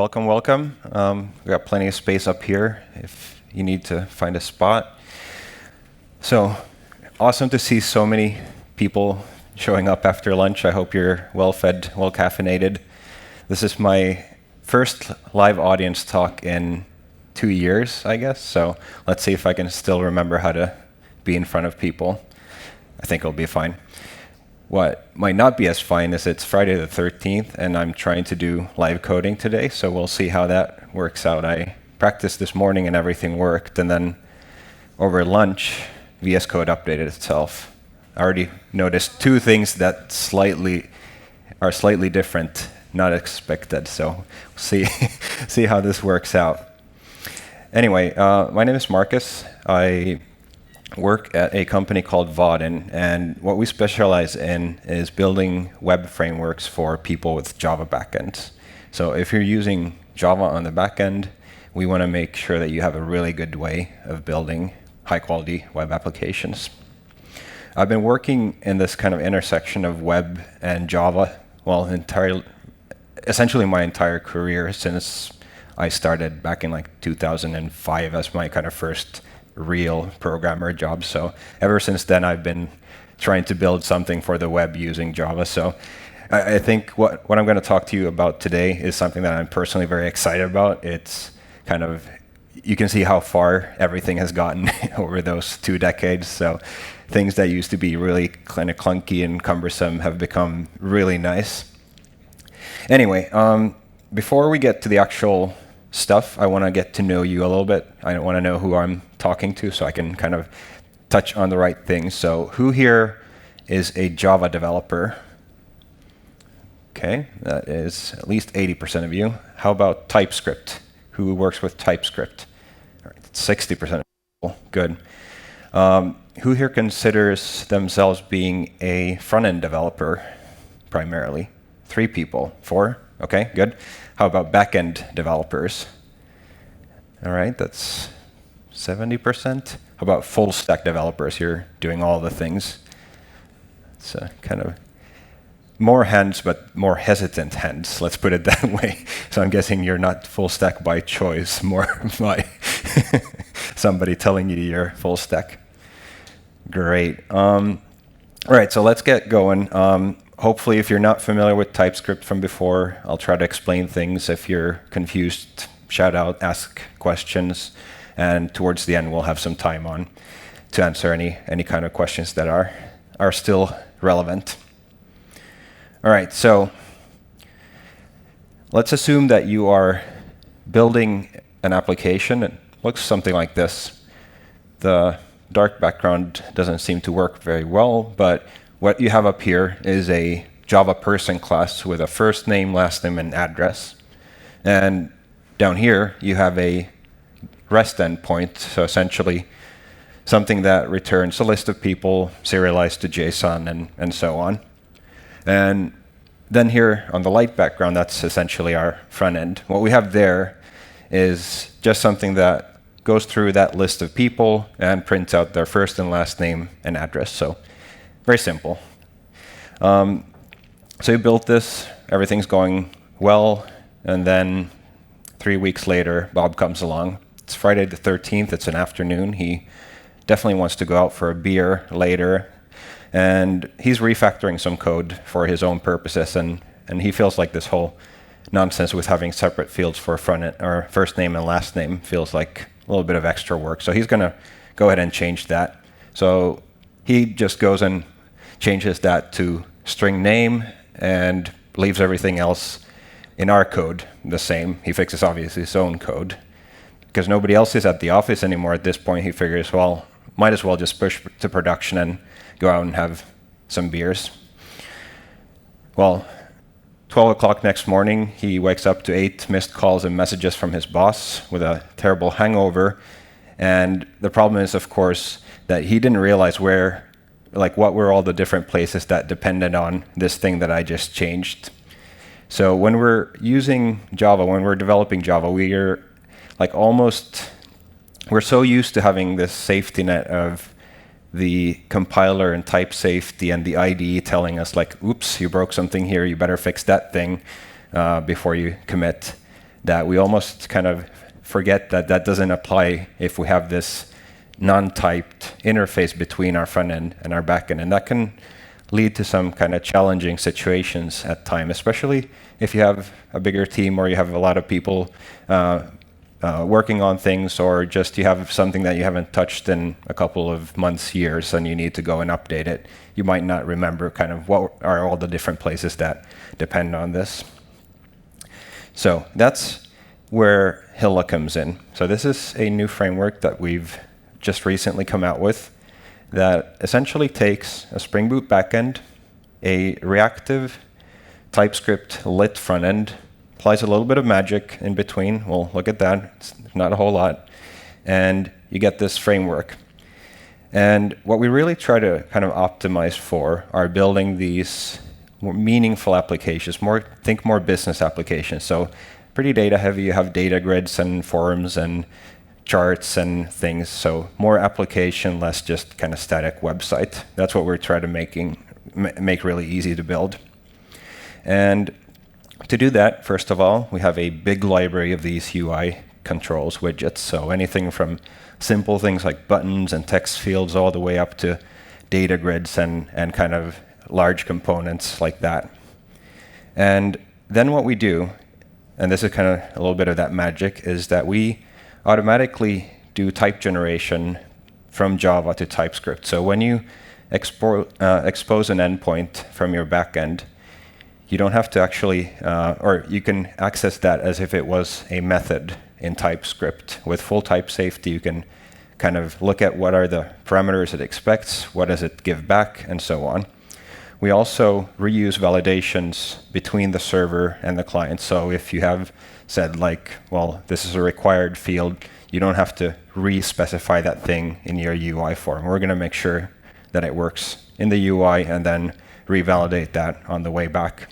welcome, welcome. We got plenty of space up here if you need to find a spot. So, awesome to see so many people showing up after lunch. I hope you're well-fed, well-caffeinated. This is my first live audience talk in 2 years, I guess. So let's see if I can still remember how to be in front of people. I think it'll be fine. What might not be as fine is it's Friday the 13th, and I'm trying to do live coding today, so we'll see how that works out. I practiced this morning and everything worked, and then over lunch, VS Code updated itself. I already noticed two things that are slightly different, not expected, so we'll see how this works out. Anyway, my name is Marcus. I work at a company called Vaadin, and what we specialize in is building web frameworks for people with Java backends. So if you're using Java on the backend, we want to make sure that you have a really good way of building high-quality web applications. I've been working in this kind of intersection of web and Java, essentially my entire career since I started back in 2005 as my kind of first real programmer job. So ever since then, I've been trying to build something for the web using Java. So I think what I'm going to talk to you about today is something that I'm personally very excited about. It's kind of, you can see how far everything has gotten over those 2 decades. So things that used to be really kind of clunky and cumbersome have become really nice. Anyway, before we get to the actual stuff, I want to get to know you a little bit. I want to know who I'm talking to so I can kind of touch on the right things. So who here is a Java developer? Okay, that is at least 80% of you. How about TypeScript? Who works with TypeScript? All right, 60% of people. Good. Who here considers themselves being a front-end developer primarily? 3 people. 4? Okay, good. How about backend developers? All right, that's 70%. How about full stack developers? You're doing all the things. It's kind of more hands, but more hesitant hands, let's put it that way. So I'm guessing you're not full stack by choice, more by somebody telling you you're full stack. Great. All right, so let's get going. Hopefully, if you're not familiar with TypeScript from before, I'll try to explain things. If you're confused, shout out, ask questions, and towards the end, we'll have some time on to answer any kind of questions that are still relevant. All right, so let's assume that you are building an application. It looks something like this. The dark background doesn't seem to work very well, but what you have up here is a Java person class with a first name, last name, and address. And down here, you have a REST endpoint, so essentially something that returns a list of people serialized to JSON and so on. And then here on the light background, that's essentially our front end. What we have there is just something that goes through that list of people and prints out their first and last name and address. So very simple. So you built this, everything's going well, and then 3 weeks later, Bob comes along. It's Friday the 13th, it's an afternoon. He definitely wants to go out for a beer later, and he's refactoring some code for his own purposes, and he feels like this whole nonsense with having separate fields for first name and last name feels like a little bit of extra work. So he's going to go ahead and change that. So he just goes and changes that to string name and leaves everything else in our code the same. He fixes obviously his own code. Because nobody else is at the office anymore at this point, he figures, well, might as well just push to production and go out and have some beers. Well, 12 o'clock next morning, he wakes up to 8 missed calls and messages from his boss with a terrible hangover. And the problem is, of course, that he didn't realize what were all the different places that depended on this thing that I just changed. So when we're using Java, when we're developing Java, we're so used to having this safety net of the compiler and type safety and the IDE telling us oops, you broke something here, you better fix that thing before you commit. that we almost kind of forget that that doesn't apply if we have this non-typed interface between our front end and our back end. And that can lead to some kind of challenging situations at times, especially if you have a bigger team or you have a lot of people working on things, or just you have something that you haven't touched in a couple of months, years, and you need to go and update it. You might not remember kind of what are all the different places that depend on this. So that's where Hilla comes in. So this is a new framework that we've just recently come out with that essentially takes a Spring Boot backend, a reactive TypeScript lit front end, applies a little bit of magic in between. We'll look at that. It's not a whole lot. And you get this framework. And what we really try to kind of optimize for are building these more meaningful applications, think more business applications. So pretty data heavy. You have data grids and forms and charts and things. So more application, less just kind of static website. That's what we're trying to make really easy to build. And to do that, first of all, we have a big library of these UI controls widgets. So anything from simple things like buttons and text fields all the way up to data grids and kind of large components like that. And then what we do, and this is kind of a little bit of that magic, is that we automatically do type generation from Java to TypeScript. So when you expose an endpoint from your backend, you don't have to actually, or you can access that as if it was a method in TypeScript. With full type safety, you can kind of look at what are the parameters it expects, what does it give back, and so on. We also reuse validations between the server and the client. So if you have said like, well, this is a required field, you don't have to re-specify that thing in your UI form. We're going to make sure that it works in the UI and then revalidate that on the way back.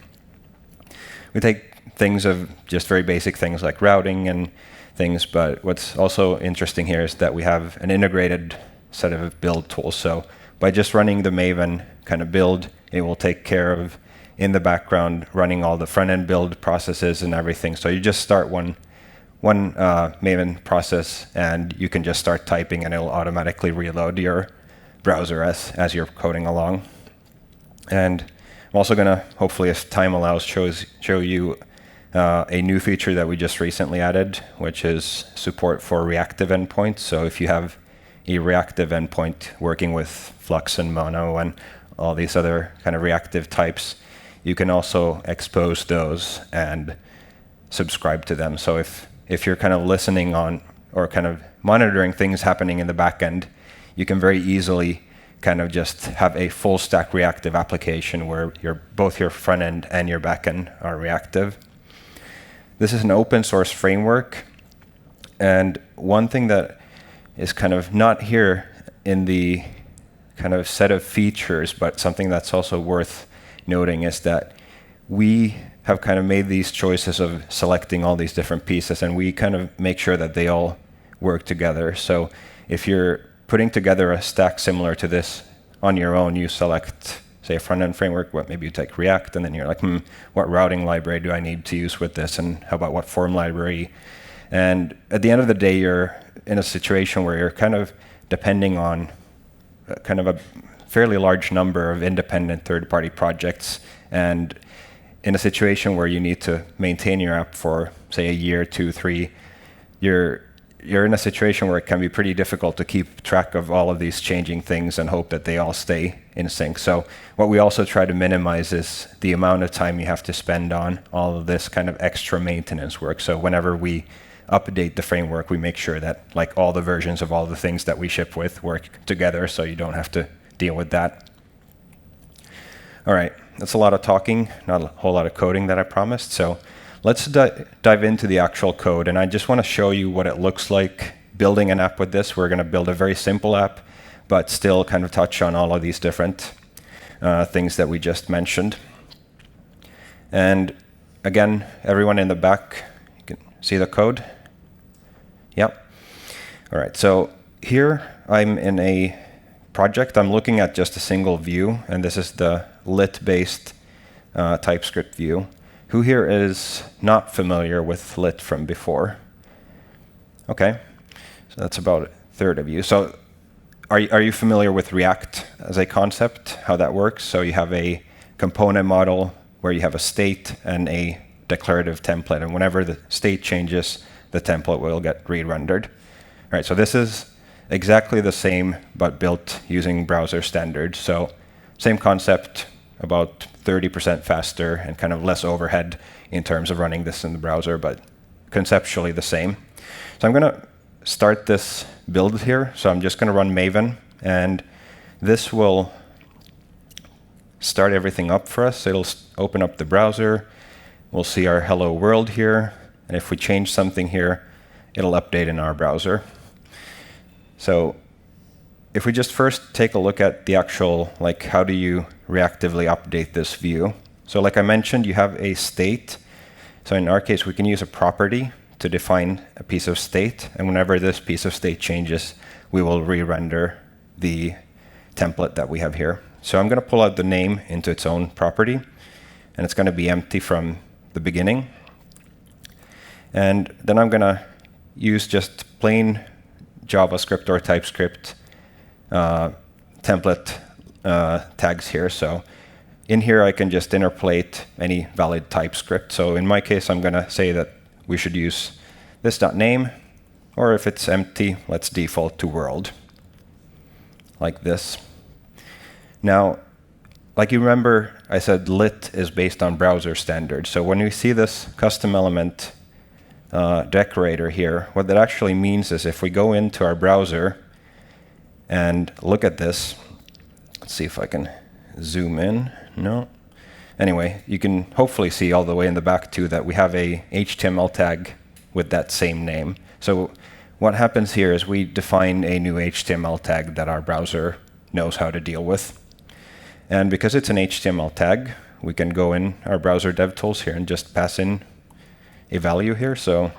We take things of just very basic things like routing and things, but what's also interesting here is that we have an integrated set of build tools. So by just running the Maven kind of build, it will take care of, in the background, running all the front-end build processes and everything. So you just start one Maven process, and you can just start typing, and it'll automatically reload your browser as you're coding along. And I'm also going to, hopefully, if time allows, show you a new feature that we just recently added, which is support for reactive endpoints. So if you have a reactive endpoint working with flux and mono and all these other kind of reactive types, you can also expose those and subscribe to them. So if you're kind of listening on or kind of monitoring things happening in the backend, you can very easily kind of just have a full stack reactive application where both your front end and your back end are reactive. This is an open source framework. And one thing that is kind of not here in the kind of set of features, but something that's also worth noting is that we have kind of made these choices of selecting all these different pieces, and we kind of make sure that they all work together. So if you're putting together a stack similar to this on your own, you select, say, a front-end framework, maybe you take React, and then you're like, what routing library do I need to use with this, and how about what form library? And at the end of the day, you're in a situation where you're kind of depending on kind of a fairly large number of independent third-party projects, and in a situation where you need to maintain your app for, say, a year, 2, 3, you're in a situation where it can be pretty difficult to keep track of all of these changing things and hope that they all stay in sync. So what we also try to minimize is the amount of time you have to spend on all of this kind of extra maintenance work. So whenever we update the framework, we make sure that like all the versions of all the things that we ship with work together, so you don't have to deal with that. All right, that's a lot of talking, not a whole lot of coding that I promised. So let's dive into the actual code, and I just want to show you what it looks like building an app with this. We're going to build a very simple app, but still kind of touch on all of these different things that we just mentioned. And again, everyone in the back, you can see the code? Yep. All right, so here I'm in a project. I'm looking at just a single view, and this is the lit-based TypeScript view. who here is not familiar with lit from before? Okay, so that's about a third of you. So are you familiar with React as a concept, how that works? So you have a component model where you have a state and a declarative template, and whenever the state changes, the template will get re-rendered. All right, so this is exactly the same, but built using browser standards. So same concept, about 30% faster and kind of less overhead in terms of running this in the browser, but conceptually the same. So I'm going to start this build here. So I'm just going to run Maven, and this will start everything up for us. It'll open up the browser. We'll see our hello world here. And if we change something here, it'll update in our browser. So if we just first take a look at the actual, like, how do you reactively update this view? So like I mentioned, you have a state. So in our case, we can use a property to define a piece of state. And whenever this piece of state changes, we will re-render the template that we have here. So I'm going to pull out the name into its own property, and it's going to be empty from the beginning. And then I'm going to use just plain JavaScript or TypeScript template tags here. So in here, I can just interpolate any valid TypeScript. So in my case, I'm going to say that we should use this.name, or if it's empty, let's default to world, like this. Now, like you remember, I said lit is based on browser standards. So when we see this custom element decorator here, what that actually means is if we go into our browser and look at this, let's see if I can zoom in. No. Anyway, you can hopefully see all the way in the back too that we have a HTML tag with that same name. So what happens here is we define a new HTML tag that our browser knows how to deal with. And because it's an HTML tag, we can go in our browser DevTools here and just pass in a value here. So,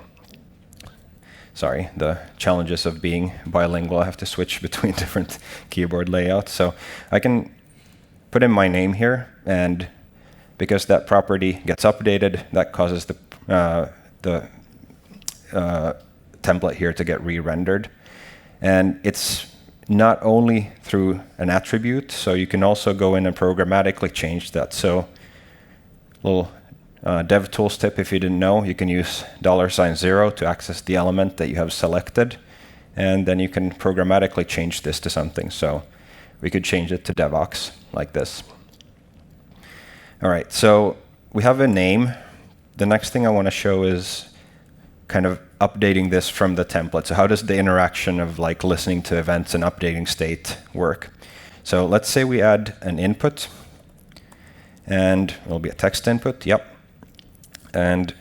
sorry, the challenges of being bilingual, I have to switch between different keyboard layouts. So I can put in my name here, and because that property gets updated, that causes the template here to get re-rendered. And it's not only through an attribute, so you can also go in and programmatically change that. So little DevTools tip, if you didn't know, you can use $0 to access the element that you have selected, and then you can programmatically change this to something. So we could change it to devox, like this. All right, so we have a name. The next thing I want to show is kind of updating this from the template. So how does the interaction of like listening to events and updating state work? So let's say we add an input, and it'll be a text input, yep. And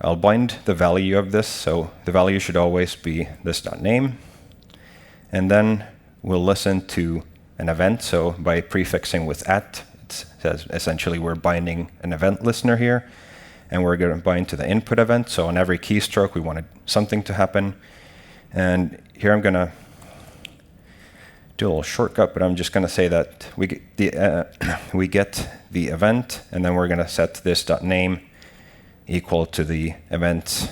I'll bind the value of this. So the value should always be this.name. And then we'll listen to an event. So by prefixing with @ it says essentially we're binding an event listener here. And we're going to bind to the input event. So on every keystroke, we wanted something to happen. And here I'm going to do a little shortcut, but I'm just going to say that we get the event, and then we're going to set this.name equal to the event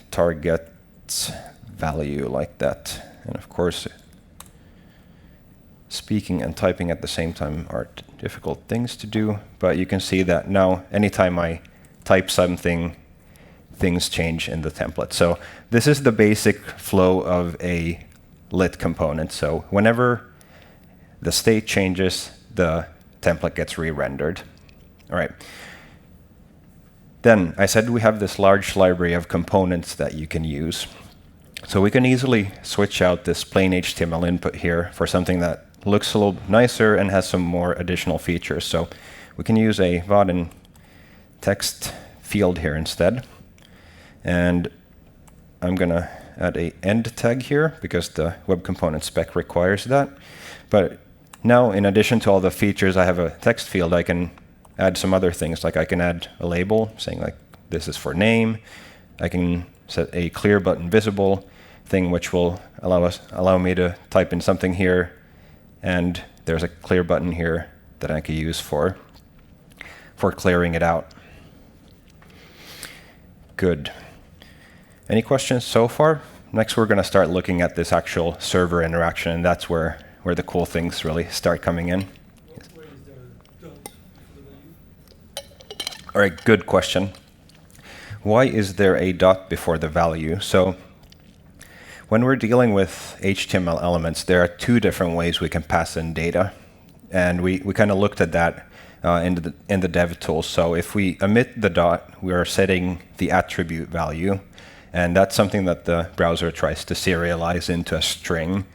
target's value, like that. And of course, speaking and typing at the same time are difficult things to do, but you can see that now anytime I type something, things change in the template. So this is the basic flow of a lit component. So whenever the state changes, the template gets re-rendered. All right. Then I said we have this large library of components that you can use. So we can easily switch out this plain HTML input here for something that looks a little nicer and has some more additional features. So we can use a Vaadin text field here instead. And I'm going to add a end tag here because the web component spec requires that. But now, in addition to all the features, I have a text field. I can add some other things, like I can add a label saying like this is for name. I can set a clear button visible thing, which will allow me to type in something here, and there's a clear button here that I could use for for clearing it out. Good. Any questions so far? Next, we're going to start looking at this actual server interaction, and that's where the cool things really start coming in. Where is the dot for the value? All right, good question. Why is there a dot before the value? So when we're dealing with HTML elements, there are two different ways we can pass in data. And we kind of looked at that in the dev tools. So if we omit the dot, we are setting the attribute value. And that's something that the browser tries to serialize into a string.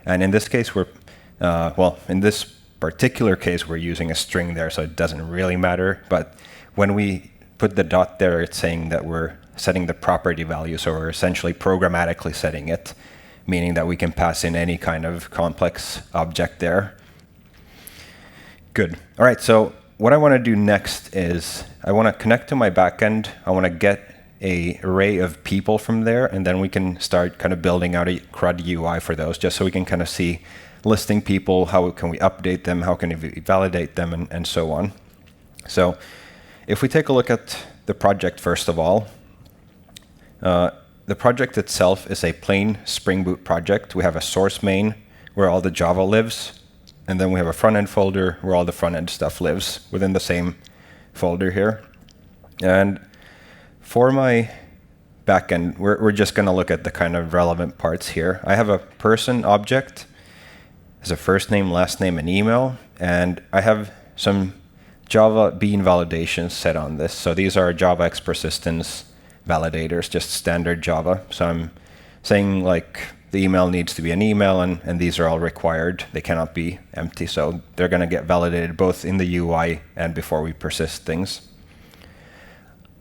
And in this case, in this particular case, we're using a string there, so it doesn't really matter. But when we put the dot there, it's saying that we're setting the property value. So we're essentially programmatically setting it, meaning that we can pass in any kind of complex object there. Good. All right, so what I want to do next is I want to connect to my backend. I want to get an array of people from there, and then we can start kind of building out a CRUD UI for those, just so we can kind of see listing people, how can we update them, how can we validate them, and so on. So if we take a look at the project first of all, the project itself is a plain Spring Boot project. We have a source main where all the Java lives, and then we have a front-end folder where all the front-end stuff lives within the same folder here. And for my backend, we're just going to look at the kind of relevant parts here. I have a person object. There's a first name, last name, and email. And I have some Java bean validations set on this. So these are JavaX persistence validators, just standard Java. So I'm saying like the email needs to be an email, and these are all required. They cannot be empty. So they're going to get validated both in the UI and before we persist things.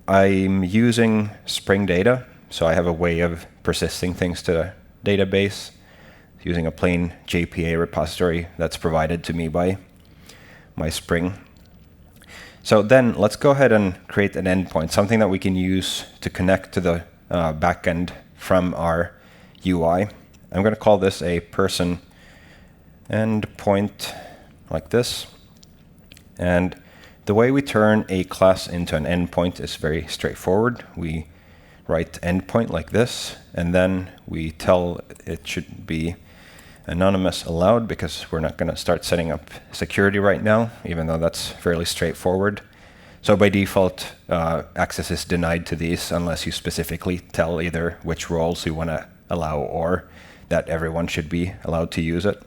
I'm using Spring Data, so I have a way of persisting things to the database using a plain JPA repository that's provided to me by my Spring. So then let's go ahead and create an endpoint, something that we can use to connect to the backend from our UI. I'm going to call this a person endpoint like this. And the way we turn a class into an endpoint is very straightforward. We write endpoint like this, and then we tell it should be anonymous allowed, because we're not going to start setting up security right now, even though that's fairly straightforward. So by default, access is denied to these unless you specifically tell either which roles you want to allow or that everyone should be allowed to use it.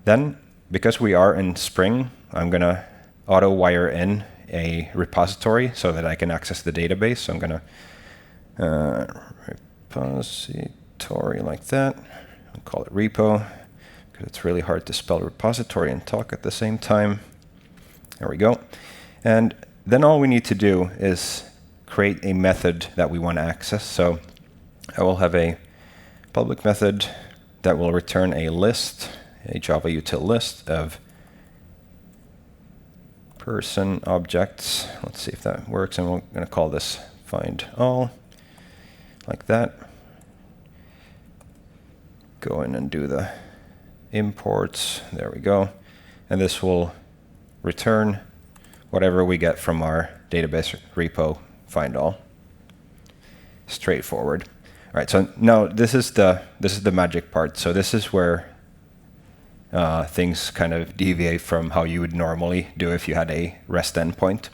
Then, because we are in Spring, I'm going to auto wire in a repository so that I can access the database. So I'm going to repository like that. I'll call it repo, because it's really hard to spell repository and talk at the same time. There we go. And then all we need to do is create a method that we want to access. So I will have a public method that will return a list, a Java util list of person objects. Let's see if that works, and we're going to call this find all, like that. Go in and do the imports. There we go. And this will return whatever we get from our database repo find all. Straightforward. All right, so now this is the magic part. So this is where things kind of deviate from how you would normally do if you had a REST endpoint.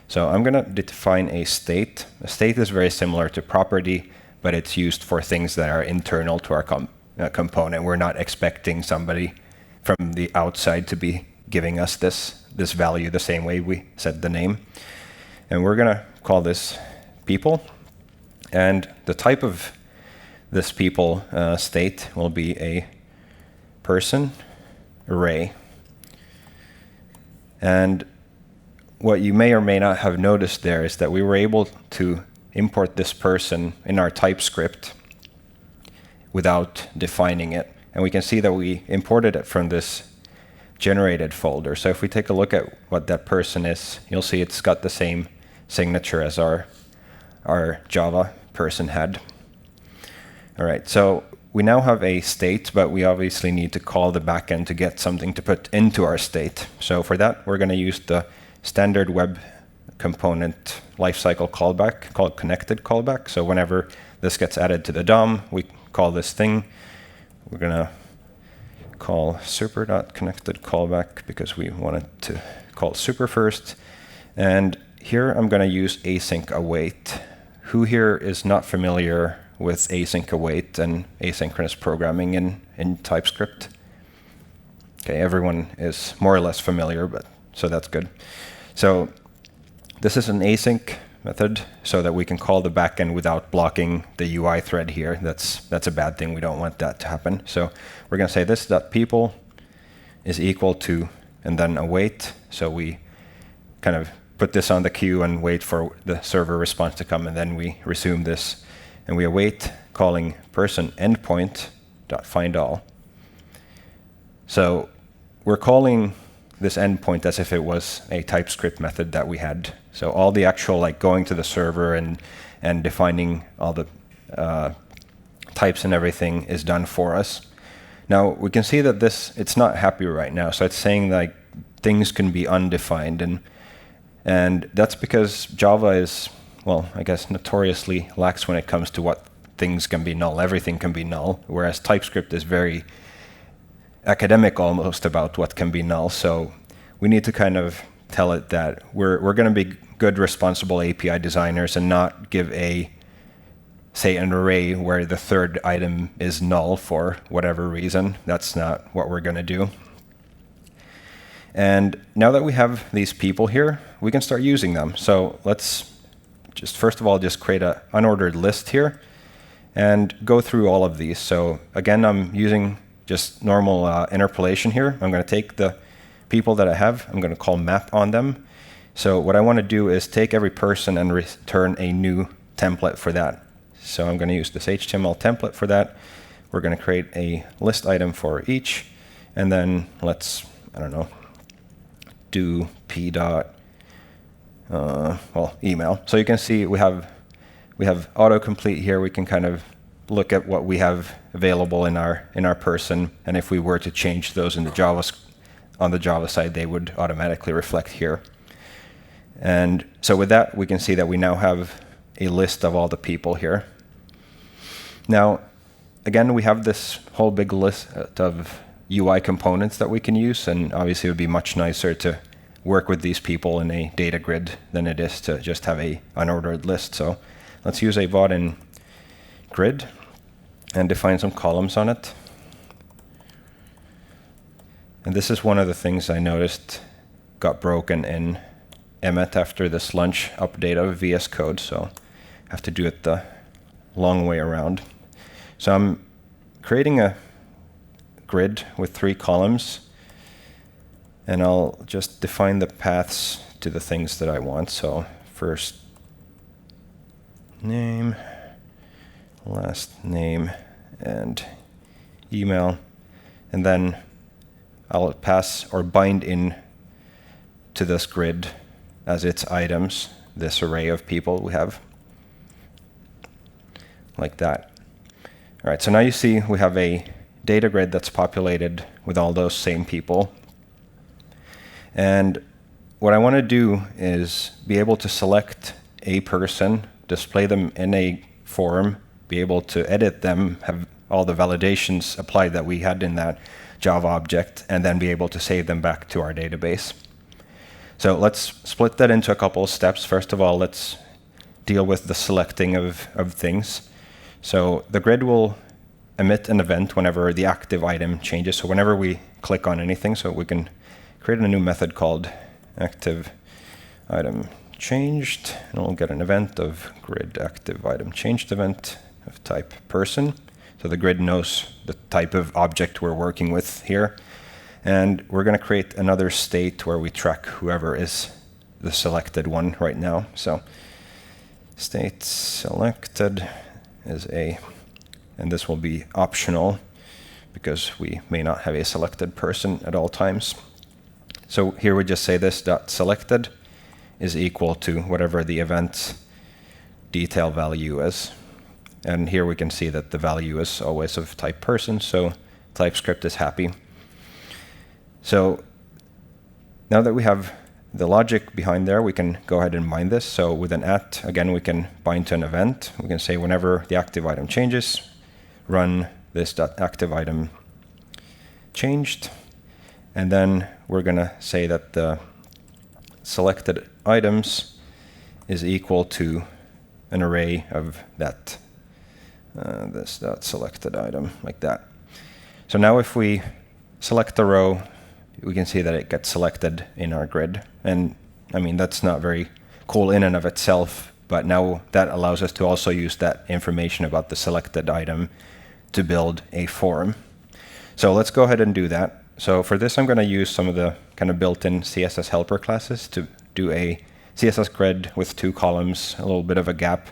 So I'm going to define a state. A state is very similar to property, but it's used for things that are internal to our component. We're not expecting somebody from the outside to be giving us this value the same way we set the name. And we're going to call this people. And the type of this people state will be a person array. And what you may or may not have noticed there is that we were able to import this person in our TypeScript without defining it. And we can see that we imported it from this generated folder. So if we take a look at what that person is, you'll see it's got the same signature as our Java person had. All right, so we now have a state, but we obviously need to call the backend to get something to put into our state. So for that, we're going to use the standard web component lifecycle callback called connected callback. So whenever this gets added to the DOM, we call this thing. We're going to call super.connected callback because we wanted to call super first. And here I'm going to use async await. Who here is not familiar with async await and asynchronous programming in TypeScript? Okay, everyone is more or less familiar, but so that's good. So this is an async method so that we can call the backend without blocking the UI thread here. That's a bad thing. We don't want that to happen. So we're going to say this.people is equal to, and then await. So we kind of put this on the queue and wait for the server response to come, and then we resume this. And we await calling person endpoint.findAll. So we're calling this endpoint as if it was a TypeScript method that we had. So all the actual like going to the server and defining all the types and everything is done for us. Now we can see that it's not happy right now. So it's saying like things can be undefined, and that's because Java is, well, I guess notoriously lax when it comes to what things can be null. Everything can be null, whereas TypeScript is very academic almost about what can be null. So we need to kind of tell it that we're going to be good, responsible API designers and not give say an array where the third item is null for whatever reason. That's not what we're going to do. And now that we have these people here, we can start using them. So let's just first of all just create an unordered list here and go through all of these. So again, I'm using just normal interpolation here. I'm going to take the people that I have. I'm going to call map on them. So what I want to do is take every person and return a new template for that. So I'm going to use this HTML template for that. We're going to create a list item for each. And then let's, I don't know, do p dot, email. So you can see we have autocomplete here. We can kind of look at what we have available in our person, and if we were to change those in the on the Java side, they would automatically reflect here. And so with that, we can see that we now have a list of all the people here. Now, again, we have this whole big list of UI components that we can use, and obviously it would be much nicer to work with these people in a data grid than it is to just have a unordered list. So let's use a Vaadin grid and define some columns on it. And this is one of the things I noticed got broken in Emmet after this lunch update of VS Code, so I have to do it the long way around. So I'm creating a grid with 3 columns, and I'll just define the paths to the things that I want. So first name, last name, and email, and then I'll pass or bind in to this grid as its items this array of people we have, like that. All right, so now you see we have a data grid that's populated with all those same people. And what I want to do is be able to select a person, display them in a form, be able to edit them, have all the validations applied that we had in that Java object, and then be able to save them back to our database. So let's split that into a couple of steps. First of all, let's deal with the selecting of things. So the grid will emit an event whenever the active item changes. So whenever we click on anything, so we can create a new method called active item changed, and we'll get an event of grid active item changed event of type person. So the grid knows the type of object we're working with here. And we're going to create another state where we track whoever is the selected one right now. So state selected is and this will be optional because we may not have a selected person at all times. So here we just say this dot selected is equal to whatever the event detail value is. And here we can see that the value is always of type person, so TypeScript is happy. So now that we have the logic behind there, we can go ahead and bind this. So with an at, again, we can bind to an event. We can say whenever the active item changes, run this .active item changed. And then we're going to say that the selected items is equal to an array of that this .selected item, like that. So now if we select the row, we can see that it gets selected in our grid. And I mean, that's not very cool in and of itself, but now that allows us to also use that information about the selected item to build a form. So let's go ahead and do that. So for this, I'm going to use some of the kind of built-in CSS helper classes to do a CSS grid with 2 columns, a little bit of a gap.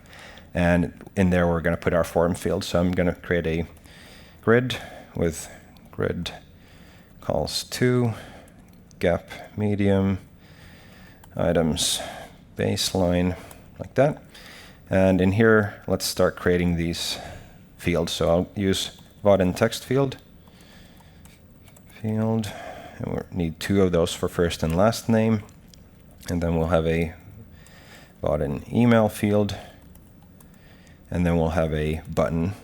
And in there, we're going to put our form field. So I'm going to create a grid with grid calls to gap medium items baseline, like that. And in here, let's start creating these fields. So I'll use Vaadin text field. And we need 2 of those for first and last name. And then we'll have a Vaadin email field. And then we'll have a button,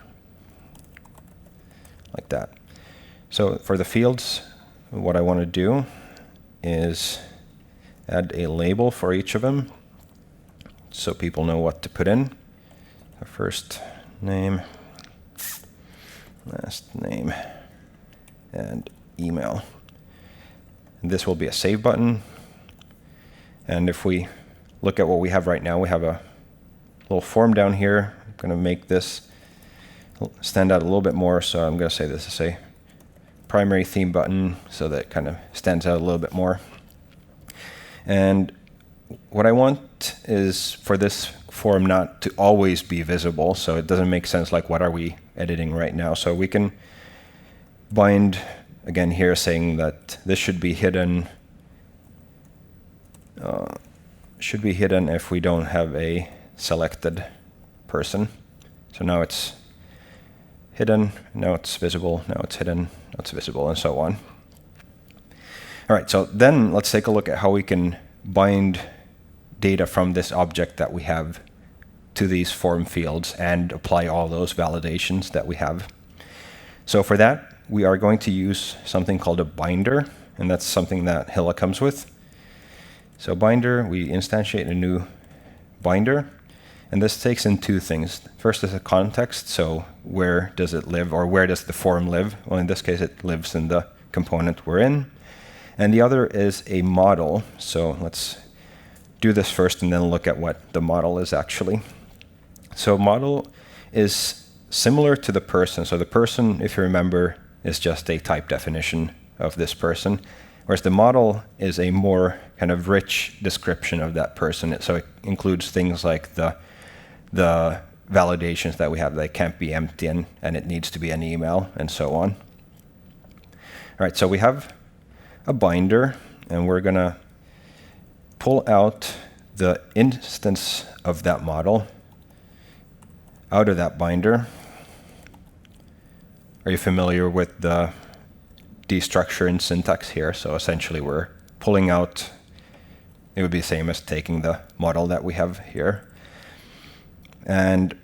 like that. So for the fields, what I want to do is add a label for each of them so people know what to put in. First name, last name, and email. And this will be a save button. And if we look at what we have right now, we have a little form down here. I'm going to make this stand out a little bit more. So I'm going to say this is a primary theme button so that it kind of stands out a little bit more. And what I want is for this form not to always be visible. So it doesn't make sense, like, what are we editing right now? So we can bind again here saying that this should be hidden if we don't have a selected person. So now it's hidden, now it's visible, now it's hidden, now it's visible, and so on. All right, so then let's take a look at how we can bind data from this object that we have to these form fields and apply all those validations that we have. So for that, we are going to use something called a binder, and that's something that Hilla comes with. So binder, we instantiate a new binder, and this takes in 2 things. First is a context, so where does it live, or where does the form live? Well, in this case, it lives in the component we're in. And the other is a model. So let's do this first and then look at what the model is actually. So model is similar to the person. So the person, if you remember, is just a type definition of this person, whereas the model is a more kind of rich description of that person. So it includes things like the validations that we have that can't be empty and it needs to be an email and so on. All right, so we have a binder, and we're going to pull out the instance of that model out of that binder. Are you familiar with the destructure and syntax here? So essentially we're pulling out, it would be the same as taking the model that we have here. And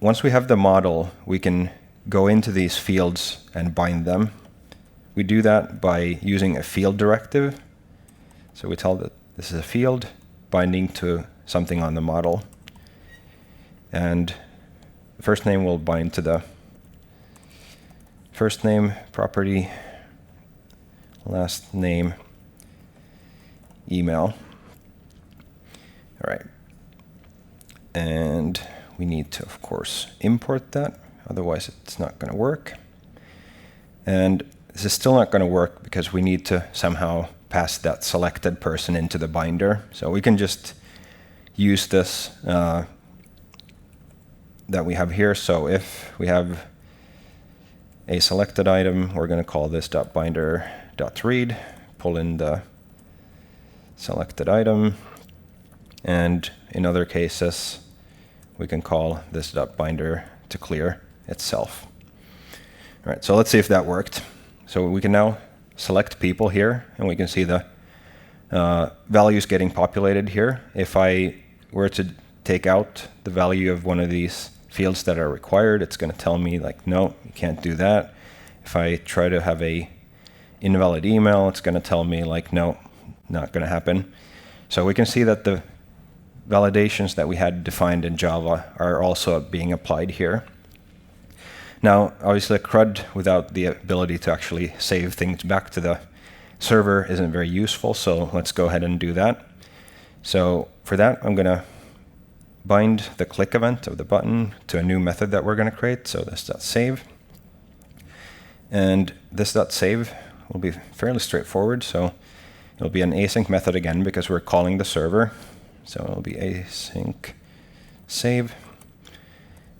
once we have the model, we can go into these fields and bind them. We do that by using a field directive. So we tell that this is a field binding to something on the model. And the first name will bind to the first name property, last name, email. All right. And we need to, of course, import that. Otherwise, it's not going to work. And this is still not going to work because we need to somehow pass that selected person into the binder. So we can just use this that we have here. So if we have a selected item, we're going to call this .binder.read, pull in the selected item. And in other cases, we can call this .binder to clear itself. All right, so let's see if that worked. So we can now select people here, and we can see the values getting populated here. If I were to take out the value of one of these fields that are required, it's going to tell me like, no, you can't do that. If I try to have a invalid email, it's going to tell me like, no, not going to happen. So we can see that the validations that we had defined in Java are also being applied here. Now, obviously, a CRUD without the ability to actually save things back to the server isn't very useful, so let's go ahead and do that. So for that, I'm going to bind the click event of the button to a new method that we're going to create, so this.save. And this.save will be fairly straightforward, so it'll be an async method again because we're calling the server. So it'll be async save.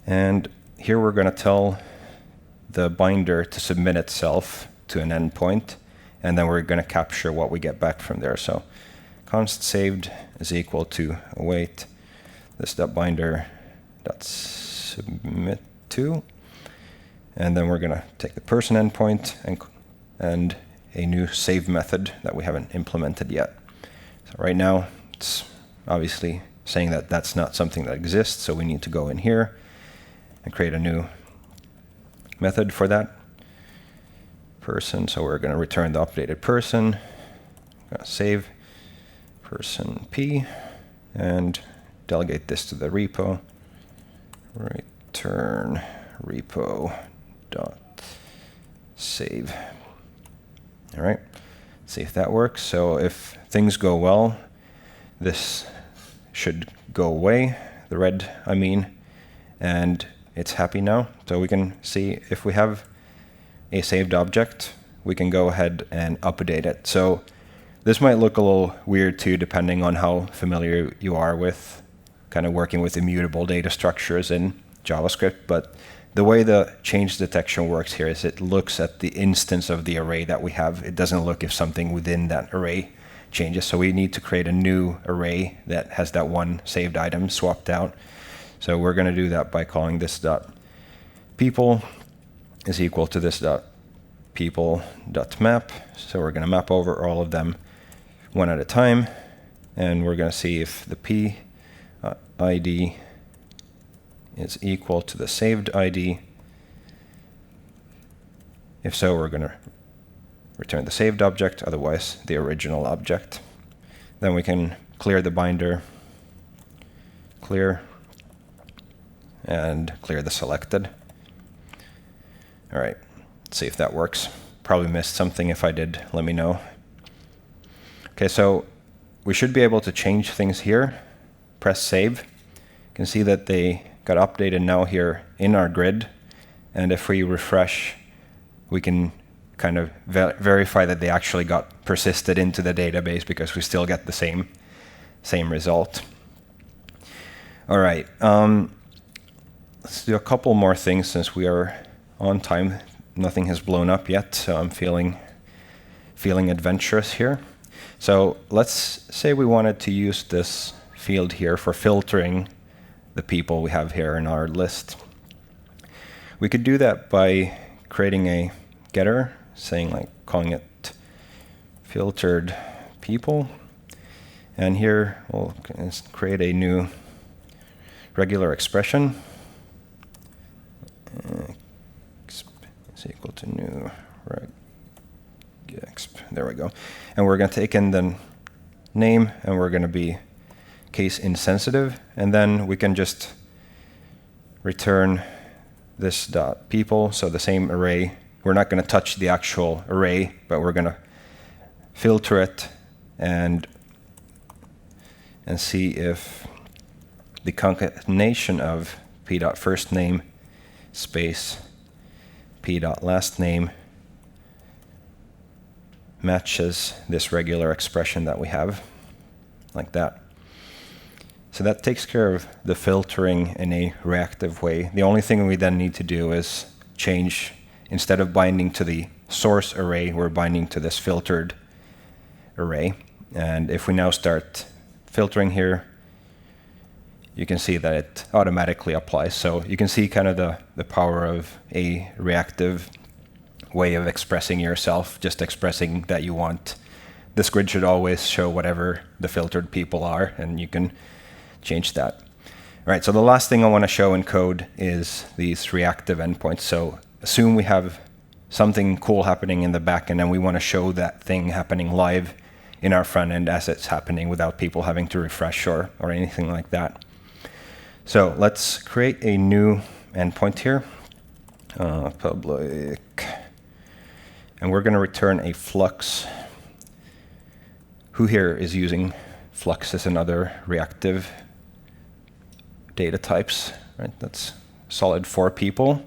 And here we're going to tell the binder to submit itself to an endpoint, and then we're going to capture what we get back from there. So const saved is equal to await this.binder.submit to, and then we're going to take the person endpoint and a new save method that we haven't implemented yet. So right now it's obviously saying that that's not something that exists, so we need to go in here and create a new method for that person. So we're going to return the updated person, save person p, and delegate this to the repo, return repo dot save. All right, see if that works. So if things go well, this should go away, the red I mean, and it's happy now. So we can see if we have a saved object, we can go ahead and update it. So this might look a little weird too, depending on how familiar you are with kind of working with immutable data structures in JavaScript. But the way the change detection works here is it looks at the instance of the array that we have. It doesn't look if something within that array changes. So we need to create a new array that has that one saved item swapped out. So we're going to do that by calling this dot people is equal to this dot people dot map. So we're going to map over all of them one at a time, and we're going to see if the p ID is equal to the saved ID. If so, we're going to return the saved object, otherwise the original object. Then we can clear the binder, clear, and clear the selected. All right, let's see if that works. Probably missed something. If I did, let me know. Okay, so we should be able to change things here. Press save. You can see that they got updated now here in our grid. And if we refresh, we can kind of verify that they actually got persisted into the database because we still get the same result. All right, let's do a couple more things since we are on time. Nothing has blown up yet, so I'm feeling adventurous here. So let's say we wanted to use this field here for filtering the people we have here in our list. We could do that by creating a getter, saying like calling it filtered people, and here we'll create a new regular expression. Is equal to new reg exp. There we go. And we're going to take in the name, and we're going to be case insensitive, and then we can just return this dot people, so the same array. We're not going to touch the actual array, but we're going to filter it and see if the concatenation of p.firstname space p.lastname matches this regular expression that we have, like that. So that takes care of the filtering in a reactive way. The only thing we then need to do is change, instead of binding to the source array, we're binding to this filtered array. And if we now start filtering here, you can see that it automatically applies. So you can see kind of the power of a reactive way of expressing yourself, just expressing that you want this grid should always show whatever the filtered people are, and you can change that. All right, so the last thing I want to show in code is these reactive endpoints. So assume we have something cool happening in the backend, and we want to show that thing happening live in our front end as it's happening without people having to refresh or anything like that. So let's create a new endpoint here, public, and we're going to return a flux. Who here is using flux as another reactive data types? Right, that's solid 4 people.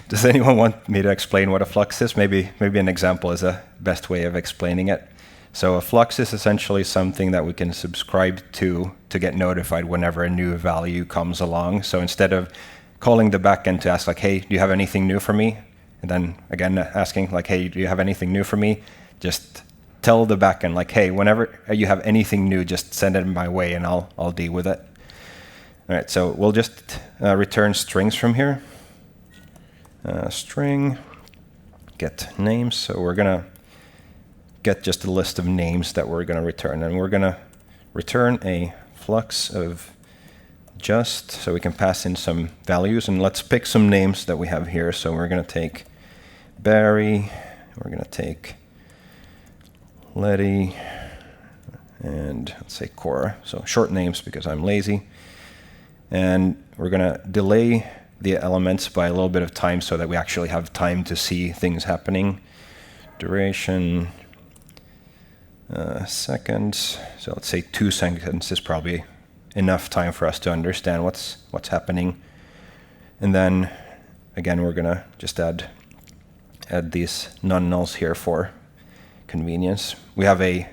Does anyone want me to explain what a flux is? Maybe an example is a best way of explaining it. So a flux is essentially something that we can subscribe to get notified whenever a new value comes along. So instead of calling the backend to ask like, hey, do you have anything new for me? And then again asking like, hey, do you have anything new for me? Just tell the backend like, hey, whenever you have anything new, just send it my way and I'll deal with it. All right, so we'll just return strings from here. String, get names. So we're going to get just a list of names that we're going to return. And we're going to return a flux of just, so we can pass in some values. And let's pick some names that we have here. So we're going to take Barry, we're going to take Letty, and let's say Cora. So short names because I'm lazy. And we're going to delay the elements by a little bit of time so that we actually have time to see things happening. Duration, seconds. So let's say 2 seconds is probably enough time for us to understand what's happening. And then again, we're gonna just add these non-nulls here for convenience. We have a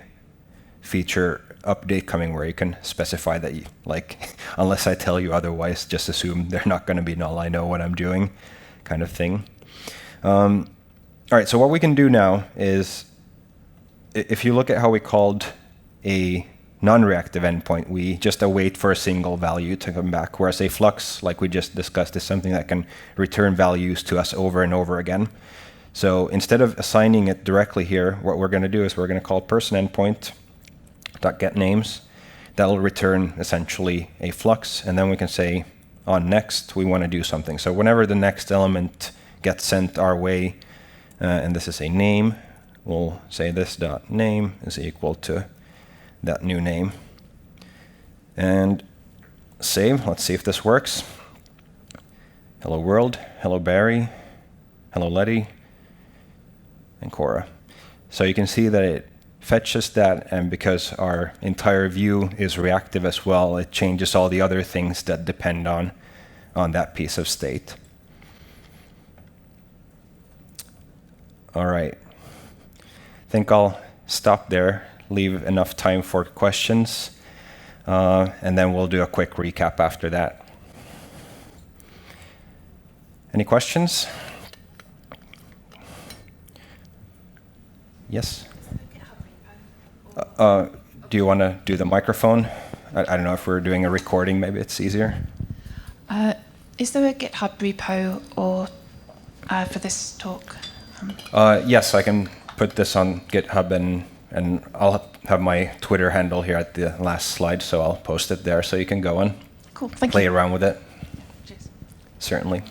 feature update coming where you can specify that you, like, unless I tell you otherwise, just assume they're not going to be null. I know what I'm doing, kind of thing. All right, so what we can do now is, if you look at how we called a non-reactive endpoint, we just await for a single value to come back, whereas a flux, like we just discussed, is something that can return values to us over and over again. So instead of assigning it directly here, what we're going to do is we're going to call person endpoint .get names. That'll return essentially a flux, and then we can say on next we want to do something. So whenever the next element gets sent our way, and this is a name, we'll say this dot name is equal to that new name. And save. Let's see if this works. Hello world, hello Barry, hello Letty, and Cora. So you can see that it fetches that, and because our entire view is reactive as well, it changes all the other things that depend on that piece of state. All right. I think I'll stop there, leave enough time for questions, and then we'll do a quick recap after that. Any questions? Yes? Do you want to do the microphone? I don't know if we're doing a recording, maybe it's easier. Is there a GitHub repo or for this talk? Yes, I can put this on GitHub, and I'll have my Twitter handle here at the last slide, so I'll post it there so you can go and Cool, thank play you. around with it. Cheers. Certainly.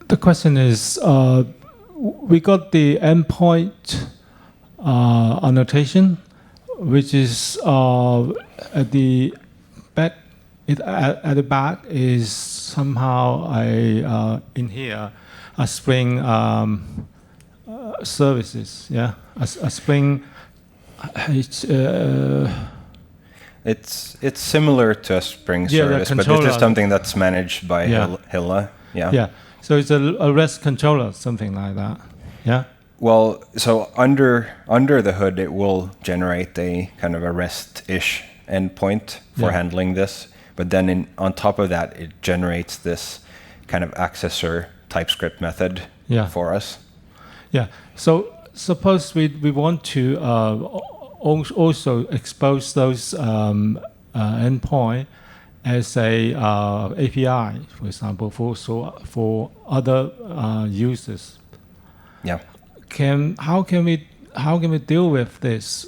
The question is, we got the endpoint annotation, which is at the back. At the back is somehow in here a Spring services. Yeah, a Spring. It's similar to a Spring service, but this is something that's managed by Hilla. Yeah. Yeah. So it's a REST controller, something like that. Yeah. Well, so under the hood, it will generate a kind of a REST-ish endpoint for handling this. But then on top of that, it generates this kind of accessor TypeScript method for us. Yeah. So suppose we want to also expose those endpoint as a API, for example, for other users. Yeah. How can we deal with this?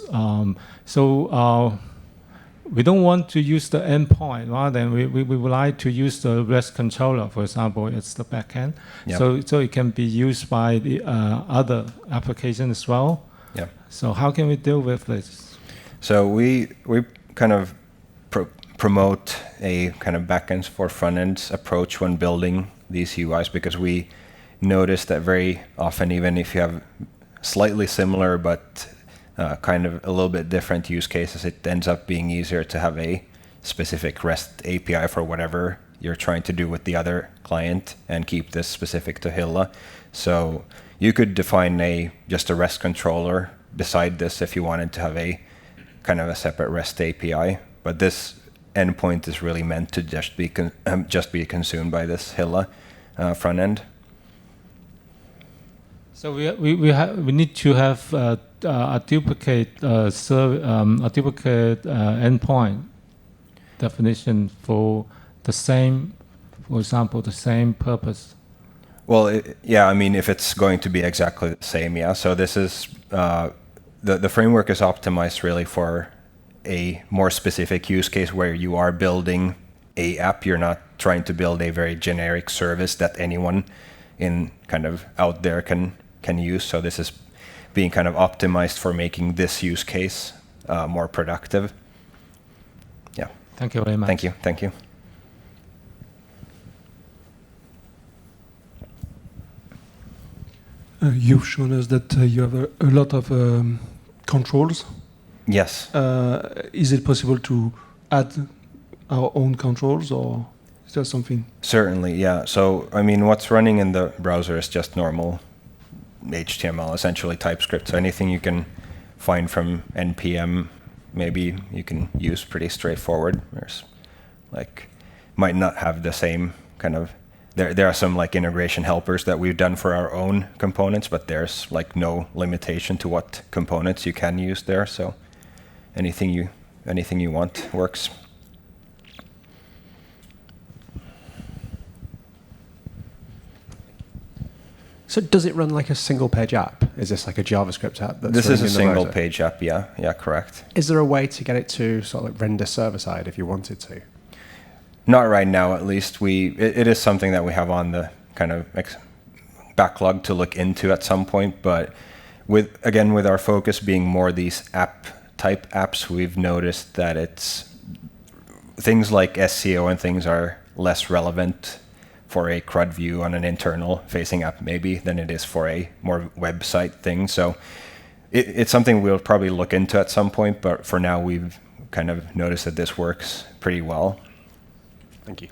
We don't want to use the endpoint, rather than we would like to use the REST controller, for example, it's the backend. Yep. So it can be used by the other applications as well. Yeah. So how can we deal with this? So we kind of promote a kind of backends for frontends approach when building these UIs, because we notice that very often, even if you have slightly similar but kind of a little bit different use cases, it ends up being easier to have a specific REST API for whatever you're trying to do with the other client and keep this specific to Hilla. So you could define just a REST controller beside this if you wanted to have a kind of a separate REST API, but this endpoint is really meant to just be consumed by this Hilla front end. So we need to have a duplicate endpoint definition for the same, for example, the same purpose. Well, yeah, I mean, if it's going to be exactly the same, yeah. So this is the framework is optimized really for a more specific use case where you are building a app. You're not trying to build a very generic service that anyone in kind of out there can use. So this is being kind of optimized for making this use case more productive. Yeah. Thank you very much. Thank you. Thank you. You've shown us that you have a lot of controls. Yes. Is it possible to add our own controls, or is there something? Certainly, yeah. So, I mean, what's running in the browser is just normal HTML, essentially TypeScript. So anything you can find from NPM, maybe you can use pretty straightforward. There's might not have the same kind of, there are some like integration helpers that we've done for our own components, but there's like no limitation to what components you can use there. So anything you want works. So does it run like a single page app? Is this like a JavaScript app? That's This is running a in the single browser? page app, yeah. Yeah, correct. Is there a way to get it to sort of like render server side if you wanted to? Not right now, at least. It is something that we have on the kind of backlog to look into at some point, but with our focus being more these app type apps, we've noticed that it's things like SEO and things are less relevant for a CRUD view on an internal facing app maybe than it is for a more website thing. So it's something we'll probably look into at some point, but for now we've kind of noticed that this works pretty well. Thank you.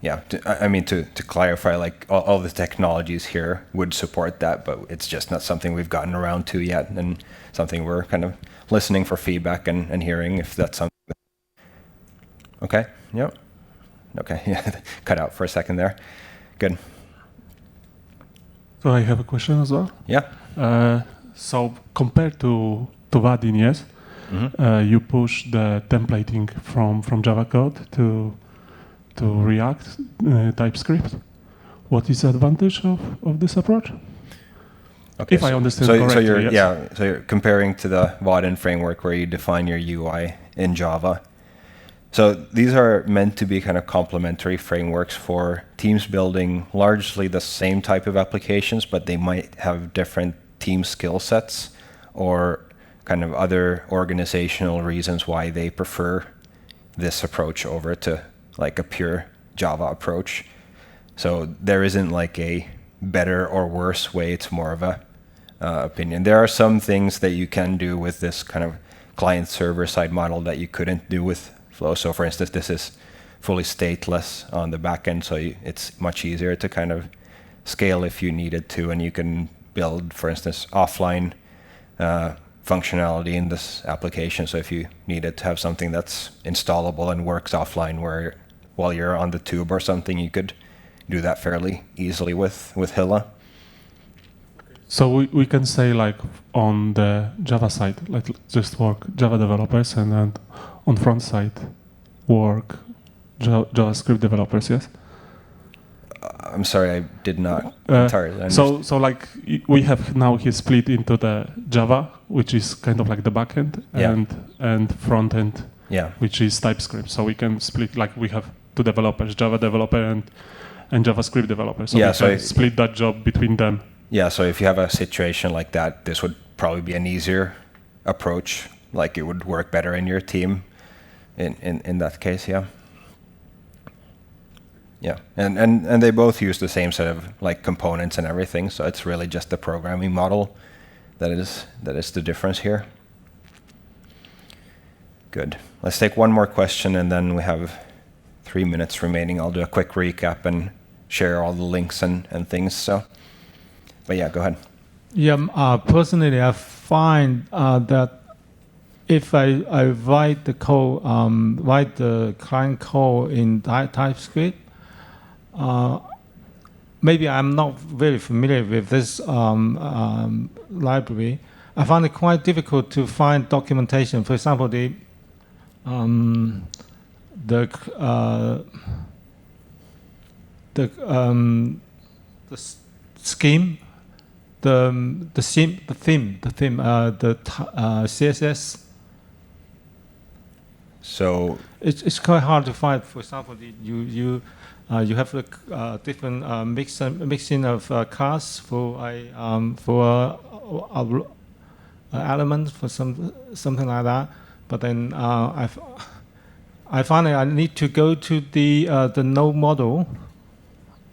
Yeah, I mean, to clarify, like all the technologies here would support that, but it's just not something we've gotten around to yet, and something we're kind of listening for feedback and hearing if that's something. Okay, yep. Okay, yeah, cut out for a second there. Good. So I have a question as well. Yeah. So compared to Vaadin, yes, you push the templating from Java code to React TypeScript. What is the advantage of this approach? Okay, if I understand correctly, yes. So you're comparing to the Vaadin framework where you define your UI in Java. So these are meant to be kind of complementary frameworks for teams building largely the same type of applications, but they might have different team skill sets or kind of other organizational reasons why they prefer this approach over to like a pure Java approach. So there isn't like a better or worse way, it's more of a opinion. There are some things that you can do with this kind of client-server side model that you couldn't do with Flow. So for instance, this is fully stateless on the back end, so it's much easier to kind of scale if you needed to, and you can build, for instance, offline functionality in this application. So if you needed to have something that's installable and works offline while you're on the tube or something, you could do that fairly easily with Hilla. Okay, So we can say like on the Java side, like just work Java developers, and then on front side work JavaScript developers. Yes. I'm sorry, I did not entirely understand. So like we have now he split into the Java, which is kind of like the backend, Yeah. and front end, Yeah. which is TypeScript. So we can split, like we have two developers, Java developer and JavaScript developer. So Yeah, we so can split that job between them. Yeah, so if you have a situation like that, this would probably be an easier approach. Like it would work better in your team in that case, yeah. Yeah, and they both use the same set of like components and everything, so it's really just the programming model that is the difference here. Good. Let's take one more question, and then we have 3 minutes remaining. I'll do a quick recap and share all the links and things. So, but yeah, go ahead. Yeah, personally, I find that if I write the code, write the client code in TypeScript, maybe I'm not very familiar with this library. I find it quite difficult to find documentation. For example, the scheme, the theme, the CSS. So It's quite hard to find. For example, you have a different mixing of class for a element for something like that. But then I find that I need to go to the node model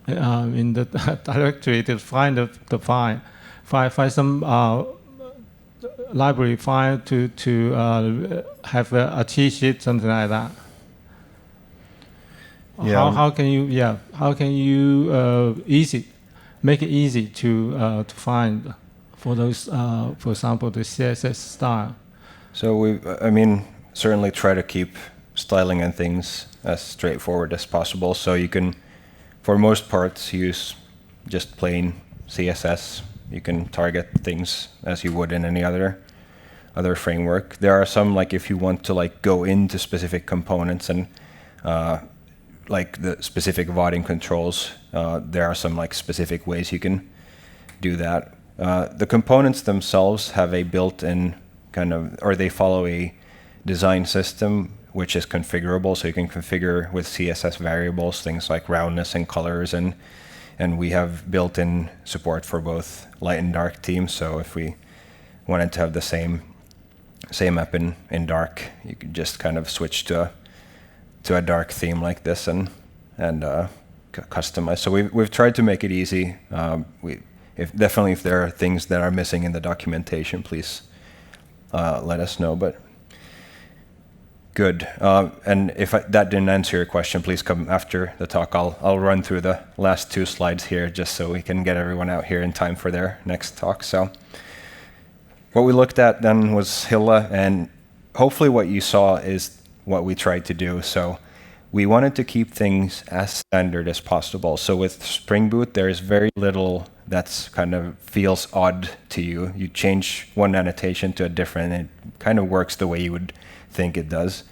in the directory to find the file, find some library file to have a cheat sheet, something like that. Yeah. How can you make it easy to find for those for example the CSS style? So I mean, certainly try to keep styling and things as straightforward as possible. So you can, for most parts, use just plain CSS. You can target things as you would in any other framework. There are some, like if you want to like go into specific components and like the specific Vaadin controls, there are some like specific ways you can do that. The components themselves have a built-in kind of, or they follow a design system which is configurable, so you can configure with CSS variables things like roundness and colors, and we have built-in support for both light and dark themes. So if we wanted to have the same app in dark, you could just kind of switch to a dark theme like this and customize. So we've tried to make it easy. If there are things that are missing in the documentation, please let us know. But good. And if that didn't answer your question, please come after the talk. I'll run through the last 2 slides here just so we can get everyone out here in time for their next talk. So what we looked at then was Hilla, and hopefully what you saw is what we tried to do. So we wanted to keep things as standard as possible. So with Spring Boot, there is very little that's kind of feels odd to you. You change one annotation to a different, and it kind of works the way you would think it does.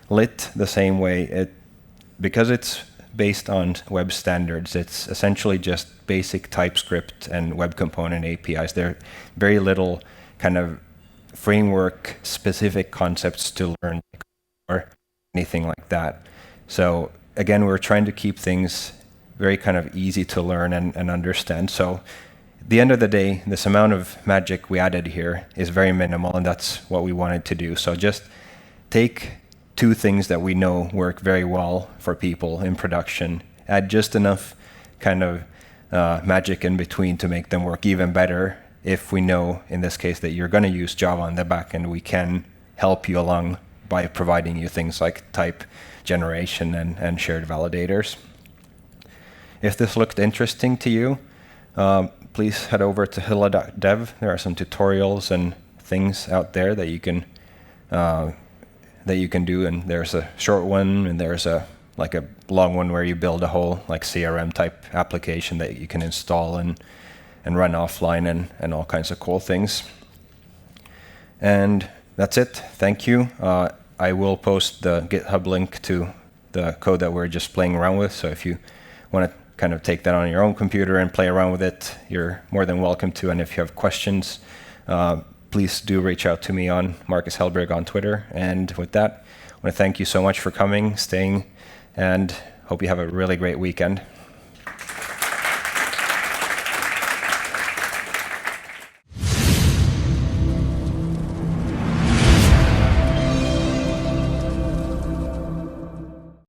Lit, the same way. Because it's based on web standards, it's essentially just basic TypeScript and web component APIs. There are very little kind of framework specific concepts to learn or anything like that. So again, we're trying to keep things very kind of easy to learn and understand. So at the end of the day, this amount of magic we added here is very minimal, and that's what we wanted to do. So just take 2 things that we know work very well for people in production, add just enough kind of magic in between to make them work even better. If we know, in this case, that you're going to use Java on the back end, we can help you along by providing you things like type generation and shared validators. If this looked interesting to you, please head over to hilla.dev. There are some tutorials and things out there that you can do, and there's a short one and there's a long one where you build a whole like CRM type application that you can install and and run offline and all kinds of cool things. And that's it. Thank you. I will post the GitHub link to the code that we're just playing around with. So if you want to kind of take that on your own computer and play around with it, you're more than welcome to. And if you have questions, please do reach out to me on Marcus Hellberg on Twitter. And with that, I want to thank you so much for coming, staying, and hope you have a really great weekend.